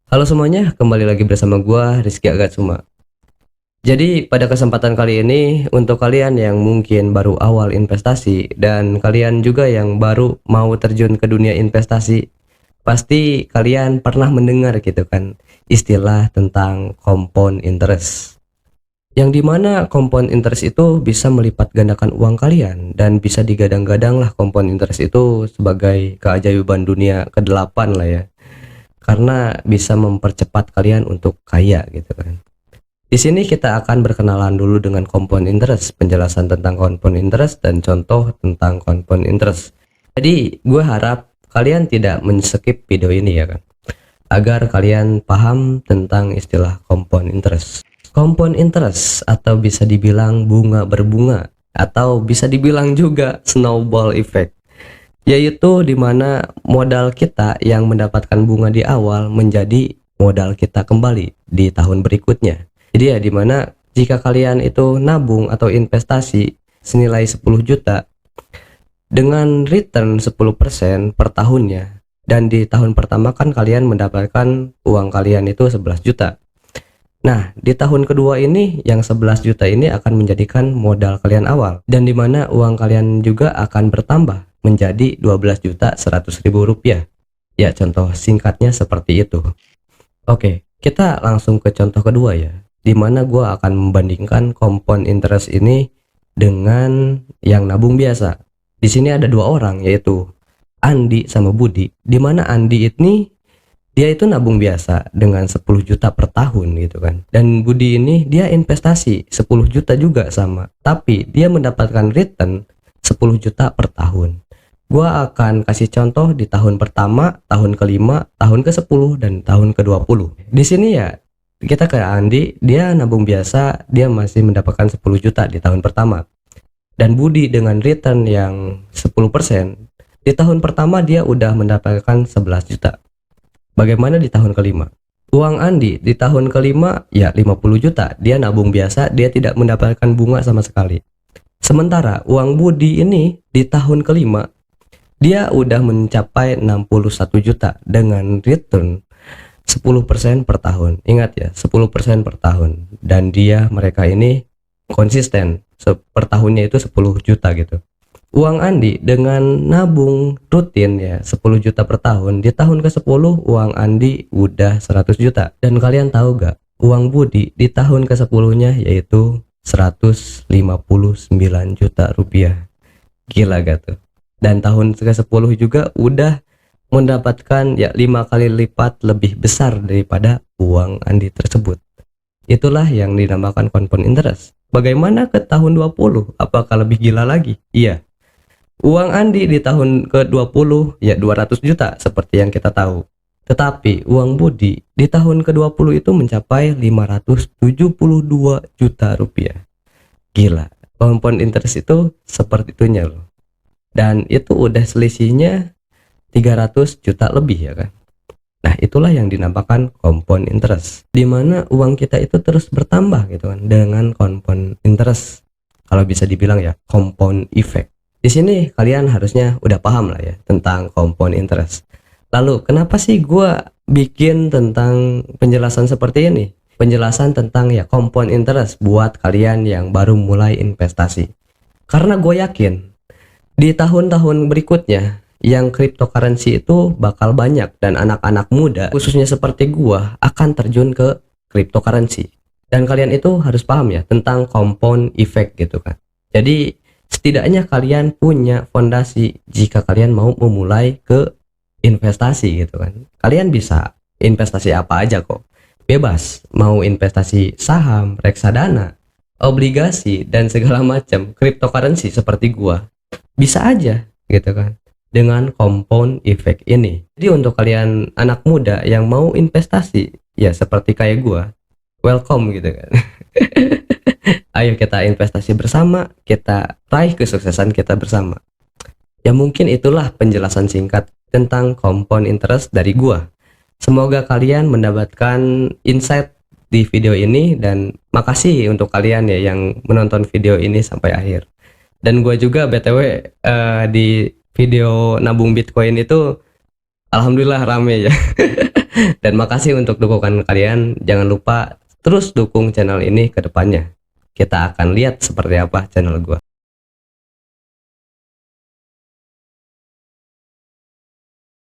Halo semuanya, kembali lagi bersama gua Rizky Agatsuma. Jadi pada kesempatan kali ini untuk kalian yang mungkin baru awal investasi dan kalian juga yang baru mau terjun ke dunia investasi, pasti kalian pernah mendengar gitu kan istilah tentang compound interest. Yang dimana compound interest itu bisa melipat gandakan uang kalian dan bisa digadang-gadang lah compound interest itu sebagai keajaiban dunia ke-8 lah ya. Karena bisa mempercepat kalian untuk kaya gitu kan. Di sini kita akan berkenalan dulu dengan compound interest, penjelasan tentang compound interest dan contoh tentang compound interest. Jadi, gue harap kalian tidak men-skip video ini ya kan, agar kalian paham tentang istilah compound interest. Compound interest atau bisa dibilang bunga berbunga atau bisa dibilang juga snowball effect, yaitu dimana modal kita yang mendapatkan bunga di awal menjadi modal kita kembali di tahun berikutnya. Jadi ya dimana jika kalian itu nabung atau investasi senilai 10 juta dengan return 10% per tahunnya, dan di tahun pertama kan kalian mendapatkan uang kalian itu 11 juta. Nah, di tahun kedua ini yang 11 juta ini akan menjadikan modal kalian awal, dan dimana uang kalian juga akan bertambah menjadi 12 juta 100 ribu rupiah. Ya, contoh singkatnya seperti itu. Oke, kita langsung ke contoh kedua ya, dimana gue akan membandingkan compound interest ini dengan yang nabung biasa. Di sini ada dua orang, yaitu Andi sama Budi, dimana Andi ini dia itu nabung biasa dengan 10 juta per tahun gitu kan, dan Budi ini dia investasi 10 juta juga sama, tapi dia mendapatkan return 10 juta per tahun. Gua akan kasih contoh di tahun pertama, tahun kelima, tahun ke-10 dan tahun ke-20. Di sini ya kita ke Andi, dia nabung biasa, dia masih mendapatkan 10 juta di tahun pertama. Dan Budi dengan return yang 10%, di tahun pertama dia udah mendapatkan 11 juta. Bagaimana di tahun kelima? Uang Andi di tahun kelima ya 50 juta, dia nabung biasa, dia tidak mendapatkan bunga sama sekali. Sementara uang Budi ini di tahun kelima dia udah mencapai 61 juta dengan return 10% per tahun. Ingat ya, 10% per tahun. Dan mereka ini konsisten, per tahunnya itu 10 juta gitu. Uang Andi dengan nabung rutin ya 10 juta per tahun, di tahun ke-10 uang Andi udah 100 juta. Dan kalian tahu gak, uang Budi di tahun ke-10-nya yaitu 159 juta rupiah. Gila gak tuh? Dan tahun ke-10 juga udah mendapatkan ya 5 kali lipat lebih besar daripada uang Andi tersebut. Itulah yang dinamakan compound interest. Bagaimana ke tahun 20? Apakah lebih gila lagi? Iya. Uang Andi di tahun ke-20 ya 200 juta seperti yang kita tahu. Tetapi uang Budi di tahun ke-20 itu mencapai 572 juta rupiah. Gila. Compound interest itu seperti itunya loh. Dan itu udah selisihnya 300 juta lebih ya kan. Nah, itulah yang dinamakan compound interest, dimana uang kita itu terus bertambah gitu kan dengan compound interest. Kalau bisa dibilang ya compound effect. Di sini kalian harusnya udah paham lah ya tentang compound interest. Lalu kenapa sih gua bikin tentang penjelasan seperti ini? Penjelasan tentang ya compound interest buat kalian yang baru mulai investasi. Karena gue yakin di tahun-tahun berikutnya yang cryptocurrency itu bakal banyak, dan anak-anak muda khususnya seperti gua akan terjun ke cryptocurrency. Dan kalian itu harus paham ya tentang compound effect gitu kan. Jadi setidaknya kalian punya fondasi jika kalian mau memulai ke investasi gitu kan. Kalian bisa investasi apa aja kok, bebas, mau investasi saham, reksadana, obligasi dan segala macam cryptocurrency seperti gua, bisa aja gitu kan dengan compound effect ini. Jadi untuk kalian anak muda yang mau investasi ya seperti kayak gua, welcome gitu kan. Ayo kita investasi bersama, kita raih kesuksesan kita bersama. Ya mungkin itulah penjelasan singkat tentang compound interest dari gua. Semoga kalian mendapatkan insight di video ini, dan makasih untuk kalian ya yang menonton video ini sampai akhir. Dan gue juga BTW di video nabung Bitcoin itu Alhamdulillah rame ya. Dan makasih untuk dukungan kalian. Jangan lupa terus dukung channel ini ke depannya. Kita akan lihat seperti apa channel gua.